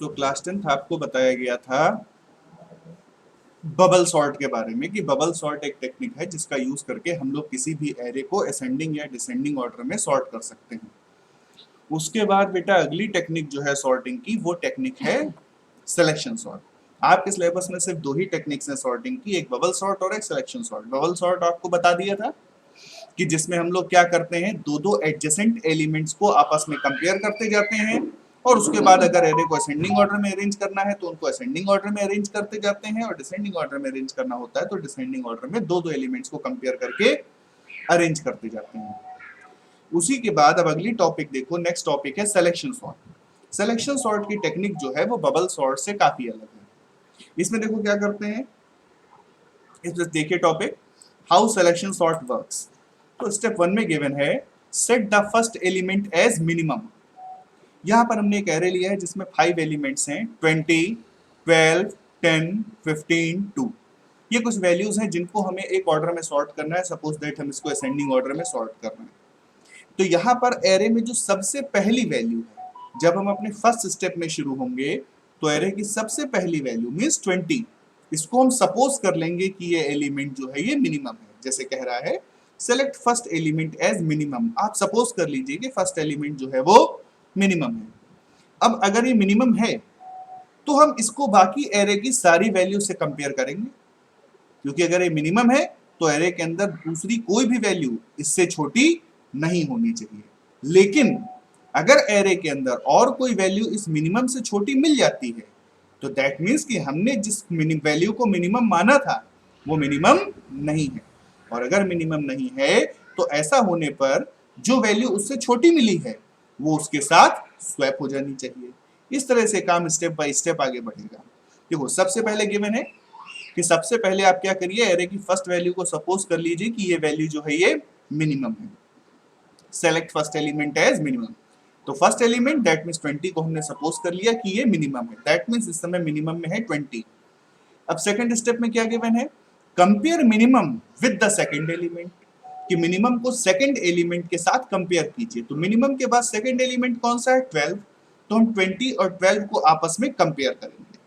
तो class 10th आपको बताया गया था बबल सॉर्ट के बारे में कि बबल सॉर्ट एक टेक्निक है जिसका यूज करके हम लोग किसी भी एरे को असेंडिंग या डिसेंडिंग ऑर्डर में सॉर्ट कर सकते हैं। उसके बाद बेटा अगली टेक्निक जो है सॉर्टिंग की वो टेक्निक है सिलेक्शन सॉर्ट। आपके सिलेबस में सिर्फ दो ही टेक्निक्स हैं सॉर्टिंग की, एक बबल सॉर्ट और एक सिलेक्शन सॉर्ट। बबल सॉर्ट आपको बता दिया था कि जिसमें हम लोग क्या करते हैं, दो दो एडजेसेंट एलिमेंट्स को आपस में कंपेयर करते जाते हैं और उसके बाद अगर एरे को असेंडिंग ऑर्डर में अरेंज करना है तो उनको असेंडिंग ऑर्डर में अरेंज करते जाते हैं और डिसेंडिंग ऑर्डर में अरेंज करना होता है तो डिसेंडिंग ऑर्डर में दो दो एलिमेंट्स को कंपेयर करके अरेंज करते जाते हैं। उसी के बाद अब अगली टॉपिक देखो, नेक्स्ट टॉपिक है सिलेक्शन सॉर्ट। सिलेक्शन सॉर्ट की टेक्निक जो है वो बबल सॉर्ट से काफी अलग है। इसमें देखो क्या करते हैं, इसमें देखिए topic how selection sort works. तो स्टेप 1 में गिवन है set the first element as minimum. यहां पर हमने एक एरे लिया है जिसमें 5 एलिमेंट्स हैं 20, 12, 10, 15, 2। ये कुछ वैल्यूज हैं जिनको हमें एक ऑर्डर में सॉर्ट करना है। सपोज दैट हम इसको असेंडिंग ऑर्डर में सॉर्ट कर रहे हैं। तो यहाँ पर एरे में जो सबसे पहली वैल्यू है, जब हम अपने फर्स्ट स्टेप में शुरू होंगे तो एरे की सबसे पहली वैल्यू मींस 20, इसको हम सपोज कर लेंगे कि ये एलिमेंट जो है ये मिनिमम है। जैसे कह रहा है select first element as minimum, आप सपोज कर लीजिए कि फर्स्ट एलिमेंट जो है वो मिनिमम है। अब अगर ये मिनिमम है तो हम इसको बाकी एरे की सारी वैल्यू से कंपेयर करेंगे, क्योंकि अगर ये मिनिमम है तो एरे के अंदर दूसरी कोई भी वैल्यू इससे छोटी नहीं होनी चाहिए। लेकिन अगर एरे के अंदर और कोई वैल्यू इस मिनिमम से छोटी मिल जाती है तो दैट मीन्स कि हमने जिस वैल्यू को मिनिमम माना था वो मिनिमम नहीं है। और अगर मिनिमम नहीं है तो ऐसा होने पर जो वैल्यू उससे छोटी मिली है वो उसके साथ स्वैप हो जानी चाहिए। इस तरह से काम स्टेप बाय स्टेप आगे बढ़ेगा। देखो सबसे पहले गिवन है कि सबसे पहले आप क्या करिए, एरे की फर्स्ट वैल्यू को सपोज कर लीजिए कि ये वैल्यू जो है ये मिनिमम है। Select first element as minimum. तो फर्स्ट एलिमेंट दैट मींस 20 को हमने सपोज कर लिया कि ये मिनिमम है, दैट मींस इस समय मिनिमम में है 20। अब सेकंड स्टेप में क्या गिवन है, compare minimum with the second element, कि मिनिमम को सेकंड एलिमेंट के साथ कंपेयर कीजिए। तो मिनिमम के बाद सेकंड एलिमेंट कौन सा है 12, तो हम 20 और 12 को आपस में कंपेयर करेंगे।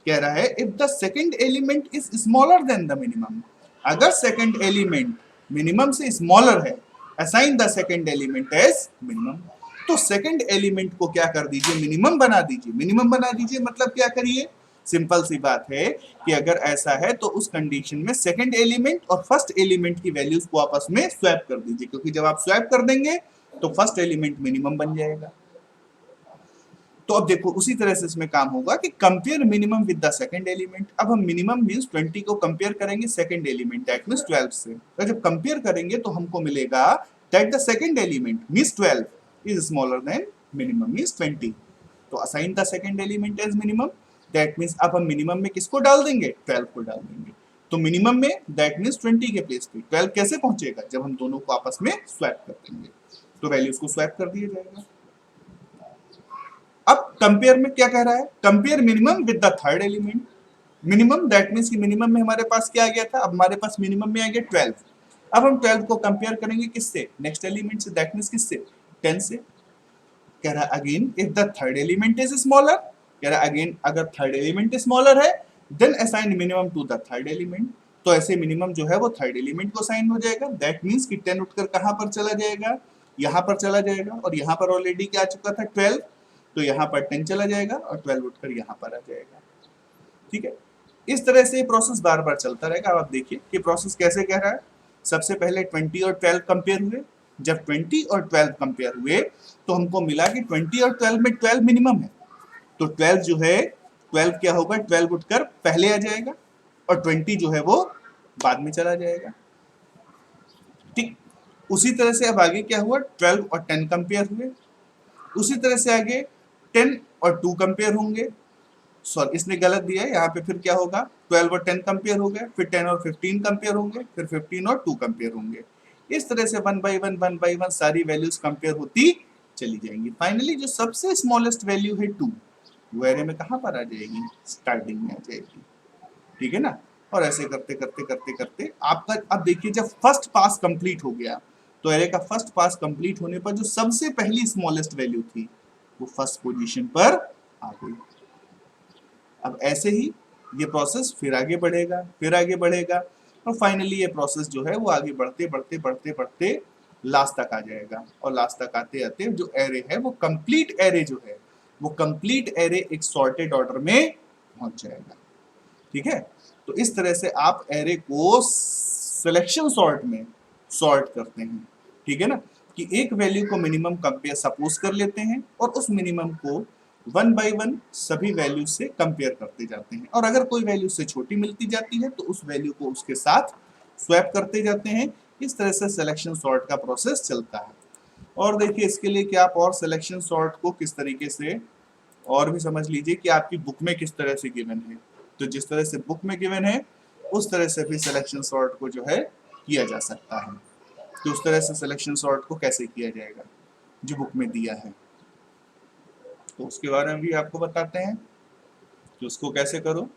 कह रहा है if the second element is smaller than the minimum, अगर सेकंड एलिमेंट मिनिमम से स्मॉलर है assign the second element as minimum. तो सेकंड एलिमेंट को क्या कर दीजिए, मिनिमम बना दीजिए। मिनिमम बना दीजिए मतलब क्या करिए, सिंपल सी बात है कि अगर ऐसा है तो उस कंडीशन में सेकंड एलिमेंट और फर्स्ट एलिमेंट की वैल्यूज को आपस में स्वैप कर दीजिए, क्योंकि जब आप स्वैप कर देंगे तो फर्स्ट एलिमेंट मिनिमम बन जाएगा। तो अब देखो उसी तरह से इसमें काम होगा कि compare minimum with the second element. अब हम मिनिमम मींस 20 को कंपेयर करेंगे सेकंड एलिमेंट दैट मींस 12 से। तो जब कंपेयर करेंगे तो हमको मिलेगा that the second element means 12 is smaller than minimum means 20। तो assign the second element as minimum, that means अब हम मिनिमम में किसको डाल देंगे, 12 को डाल देंगे। तो मिनिमम में दैट मींस 20 के प्लेस पे 12 कैसे पहुंचेगा, जब हम दोनों को आपस में स्वैप कर देंगे। तो वैल्यूज को स्वैप कर दिया जाएगा। अब कंपेयर में क्या कह रहा है, compare minimum with the third element. Minimum that means कि मिनिमम में हमारे पास क्या आ गया था, अब हमारे पास मिनिमम में आ गया 12। अब हम 12 को कंपेयर करेंगे किससे, नेक्स्ट एलिमेंट से, दैट मींस किससे, 10 से। कह रहा है again if the third element is smaller, कह रहा है अगेन अगर थर्ड एलिमेंट स्मॉलर है then assign minimum to the third element. तो ऐसे मिनिमम जो है वो थर्ड एलिमेंट को असाइन हो जाएगा। दैट मींस कि 10 उठकर कहां पर चला जाएगा, यहां पर चला जाएगा, और यहां पर ऑलरेडी क्या आ चुका था 12, तो यहाँ पर 10 चला जाएगा और 12 उठकर यहाँ पर आ जाएगा। ठीक है, इस तरह से प्रोसेस बार बार चलता रहेगा। अब आप देखिए कि प्रोसेस कैसे कह रहा है। सबसे पहले 20 और 12 कंपेयर हुए। जब 20 और 12 कंपेयर हुए तो हमको मिला कि 20 और 12 में 12 मिनिमम है, तो 12 जो है 12 क्या होगा, 12 उठकर पहले आ जाएगा और 20 जो है वो बाद में चला जाएगा। ठीक, उसी तरह से अब आगे क्या हुआ, 12 और 10 कंपेयर हुए। उसी तरह से आगे 10 और 2 कंपेयर होंगे। सॉरी इसने गलत दिया है, यहाँ पे फिर क्या होगा, 12 और 10 कंपेयर हो गए, फिर 10 और 15 कंपेयर होंगे, फिर 15 और 2 कंपेयर होंगे। इस तरह से 1 बाय 1 सारी वैल्यूज कंपेयर होती चली जाएंगी। फाइनली जो सबसे स्मॉलेस्ट वैल्यू है 2, वो एरे में कहाँ पर आ जाएगी, स्टार्टिंग में आ जाएगी। ठीक है ना। और ऐसे करते करते करते करते आपका, अब देखिए जब फर्स्ट पास कंप्लीट हो गया तो एरे का फर्स्ट पास कंप्लीट होने पर जो सबसे पहली स्मॉलेस्ट वैल्यू थी वो फर्स्ट पोजीशन पर आ गई। अब ऐसे ही ये प्रोसेस फिर आगे बढ़ेगा, फिर आगे बढ़ेगा, और फाइनली ये प्रोसेस जो है वो आगे बढ़ते बढ़ते बढ़ते बढ़ते लास्ट तक आ जाएगा, और लास्ट तक आते आते जो एरे है वो कंप्लीट एरे जो है वो कंप्लीट एरे एक सॉर्टेड ऑर्डर में पहुंच जाएगा। ठीक है, तो इस तरह से आप एरे को सिलेक्शन सॉर्ट में सॉर्ट करते हैं। ठीक है ना, कि एक वैल्यू को मिनिमम कंपेयर सपोज कर लेते हैं और उस मिनिमम को वन बाय वन सभी वैल्यू से कंपेयर करते जाते हैं, और अगर कोई वैल्यू से छोटी मिलती जाती है तो उस वैल्यू को उसके साथ स्वैप करते जाते हैं। इस तरह से सिलेक्शन सॉर्ट का प्रोसेस चलता है। और देखिए इसके लिए कि आप और सिलेक्शन सॉर्ट को किस तरीके से और भी समझ लीजिए कि आपकी बुक में किस तरह से गिवन है, तो जिस तरह से बुक में गिवन है उस तरह से भी सिलेक्शन सॉर्ट को जो है किया जा सकता है। तो उस तरह से सिलेक्शन सॉर्ट को कैसे किया जाएगा जो बुक में दिया है, तो उसके बारे में भी आपको बताते हैं कि उसको कैसे करो।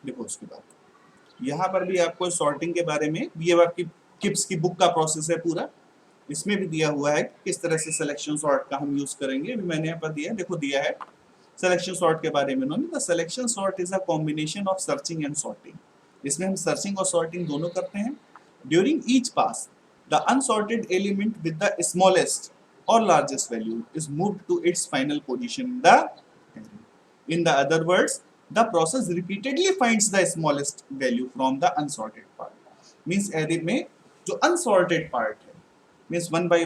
देखो उसके बाद यहाँ पर भी आपको सॉर्टिंग के बारे में, ये आपकी किप्स की बुक का प्रोसेस है पूरा, इसमें भी दिया हुआ है किस तरह से सिलेक्शन सॉर्ट का हम यूज करेंगे। मैंने यहाँ पर दिया है, देखो दिया है सिलेक्शन सॉर्ट के बारे में उन्होंने, the selection sort is a combination of searching and sorting. इसमें हम सर्चिंग और सॉर्टिंग दोनों करते हैं। During each pass the unsorted element with the smallest और largest value is moved to its final position in the other words the process repeatedly finds the smallest value from the unsorted part। means array में जो unsorted part है means one by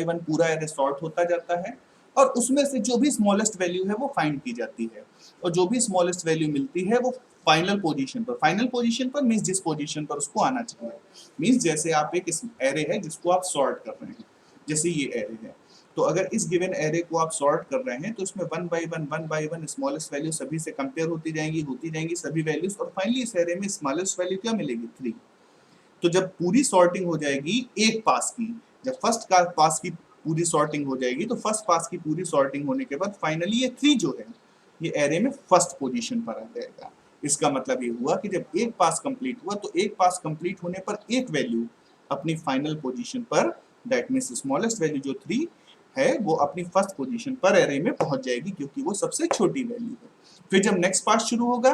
one पूरा array sort होता जाता है, और उसमें से जो भी स्मॉलेस्ट वैल्यू है वो फाइंड की जाती है, और जो भी स्मॉलेस्ट वैल्यू मिलती है वो फाइनल पोजीशन पर मींस जिस पोजीशन पर उसको आना चाहिए। मींस जैसे आप एक एरे है जिसको आप सॉर्ट कर रहे हैं, जैसे ये एरे है, तो अगर इस गिवन एरे को आप सॉर्ट कर रहे हैं तो इसमें one by one smallest value सभी से कंपेयर होती जाएंगी सभी वैल्यूज, और फाइनली इस एरे में स्मॉलेस्ट वैल्यू क्या मिलेगी 3। तो जब पूरी सॉर्टिंग हो जाएगी एक पास की, जब फर्स्ट का पास की पूरी सॉर्टिंग हो जाएगी तो फर्स्ट पास की पूरी सॉर्टिंग होने के बाद फाइनली ये 3 जो है ये एरे में फर्स्ट पोजीशन पर आ जाएगा। इसका मतलब ये हुआ कि जब एक पास कंप्लीट हुआ तो एक पास कंप्लीट होने पर एक वैल्यू अपनी फाइनल पोजीशन पर, दैट मींस स्मॉलेस्ट वैल्यू जो 3 है वो अपनी फर्स्ट पोजीशन पर एरे में पहुंच जाएगी क्योंकि वो सबसे छोटी वैल्यू है। फिर जब नेक्स्ट पास शुरू होगा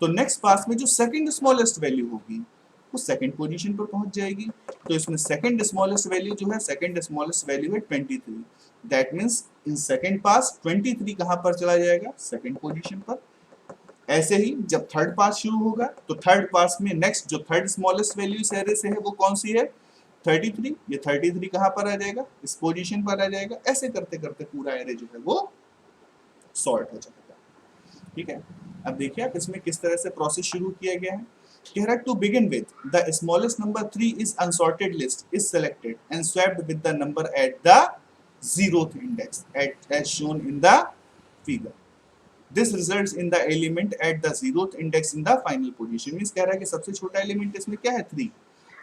तो नेक्स्ट पास में जो सेकंड स्मॉलेस्ट वैल्यू होगी वो सेकंड पोजीशन पर पहुंच जाएगी। तो इसमें सेकंड स्मॉलेस्ट वैल्यू जो है, सेकंड स्मॉलेस्ट वैल्यू है 23। दैट मींस इन सेकंड पास 23 कहां पर चला जाएगा, सेकंड पोजीशन पर। ऐसे ही जब थर्ड पास शुरू होगा तो थर्ड पास में नेक्स्ट जो थर्ड स्मॉलेस्ट वैल्यू इस एरे से है वो कौन सी है, 33। ये 33 कहां पर आ जाएगा, इस पोजीशन पर आ जाएगा। ऐसे करते करते पूरा एरे जो है वो सॉर्ट हो जाएगा। ठीक है, अब देखिए आप इसमें किस तरह से प्रोसेस शुरू किया गया है। कह रहा है to begin with the smallest number 3 is unsorted list is selected and swapped with the number at the 0th index as shown in the figure. This results in the element at the 0th index in the final position. Means कह रहा है कि सबसे छोटा element इसमें क्या है, 3।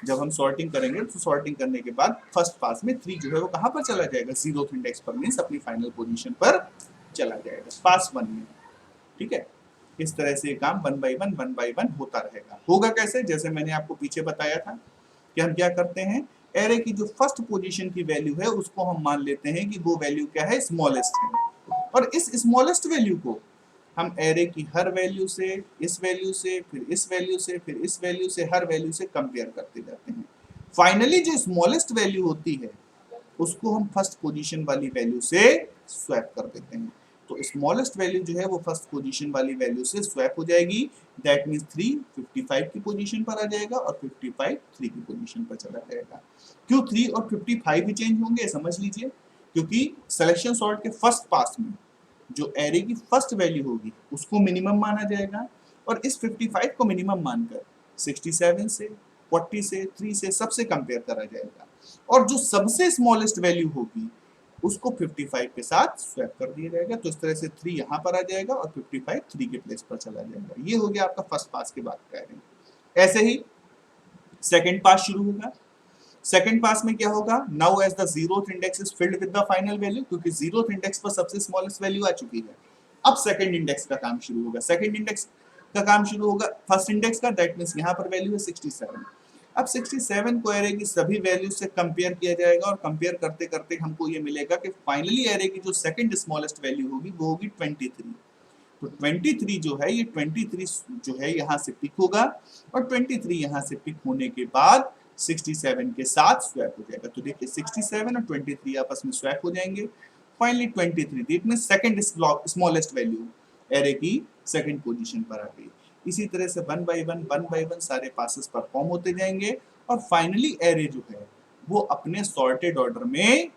जब हम सॉर्टिंग करेंगे तो सॉर्टिंग करने के बाद फर्स्ट पास में 3 जो है वो कहां पर चला जाएगा, 0th इंडेक्स पर, मींस अपनी फाइनल पोजीशन पर चला जाएगा पास 1 में। ठीक है, इस तरह से काम वन बाई वन होता रहेगा। होगा कैसे, जैसे मैंने आपको पीछे बताया था कि हम क्या करते हैं, एरे की जो फर्स्ट पोजीशन की वैल्यू है उसको हम मान लेते हैं कि वो वैल्यू क्या है, स्मॉलेस्ट है, और इस स्मॉलेस्ट वैल्यू को हम एरे की हर वैल्यू से, इस वैल्यू से, फिर इस वैल्यू से, फिर इस वैल्यू से, हर वैल्यू से कंपेयर करते जाते हैं। फाइनली जो स्मॉलेस्ट वैल्यू होती है उसको हम फर्स्ट पोजीशन वाली वैल्यू से स्वैप कर देते हैं। तो स्मॉलेस्ट वैल्यू जो है वो फर्स्ट पोजीशन वाली वैल्यू से स्वैप हो जाएगी। दैट मीन्स 3 55 की पोजीशन पर आ जाएगा और 55 3 की पोजीशन पर चला जाएगा। क्यों 3 और 55 ही चेंज होंगे समझ लीजिए, क्योंकि सिलेक्शन सॉर्ट के फर्स्ट पास में जो एरे की फर्स्ट वैल्यू होगी उसको मिनिमम माना जाएगा और इस 55 को मिनिमम मानकर 67 से, 40 से, 3 से सबसे कंपेयर करा जाएगा और जो सबसे स्मॉलेस्ट वैल्यू होगी उसको 55 के साथ स्वैप कर दिया जाएगा। तो इस तरह से 3 यहाँ पर आ जाएगा और 55 3 के प्लेस पर चला जाएगा। ये हो गया आपका फर्स्ट पास के बाद का एरे। ऐसे ही सेकंड पास शुरू होगा। सेकंड पास में क्या होगा, now as the zeroth index is filled with the final value, क्योंकि जीरोथ इंडेक्स पर सबसे स्मॉलेस्ट वैल्यू आ चुकी है। अब सेकंड इंडेक्स का काम शुरू होगा। सेकंड इंडेक्स का काम शुरू होगा फर्स्ट इंडेक्स का, दैट मींस यहां पर वैल्यू है 67। अब 67 को एरे की सभी वैल्यू से कंपेयर किया जाएगा और कंपेयर करते करते हमको ये मिलेगा कि फाइनली एरे की जो सेकंड स्मॉलेस्ट वैल्यू होगी वो होगी 23। तो 23 जो है, ये 23 जो है यहाँ से पिक होगा और 23 यहाँ से पिक होने के बाद 67 के साथ स्वैप हो जाएगा। तो देखिए 67 और 23 आपस में स्वैप हो जाएंगे। फाइनली 23 देख में सेकंड स्मॉलेस्ट वैल्यू एरे की सेकंड पोजीशन पर आ गई। इसी तरह से वन बाय वन सारे पासेस परफॉर्म होते जाएंगे और फाइनली एरे जो है वो अपने सॉर्टेड ऑर्डर में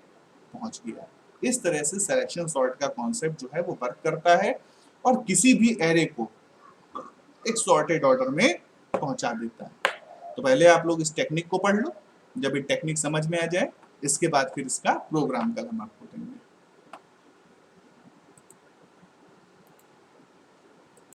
पहुंच गया। इस तरह से सिलेक्शन सॉर्ट का कॉन्सेप्ट जो है वो वर्क करता है और किसी भी एरे को एक सॉर्टेड ऑर्डर में पहुंचा देता है। तो पहले आप लोग इस टेक्निक को पढ़ लो, जब ये टेक्निक समझ में आ जाए इसके बाद फिर इसका प्रोग्राम कल हम आपको देंगे।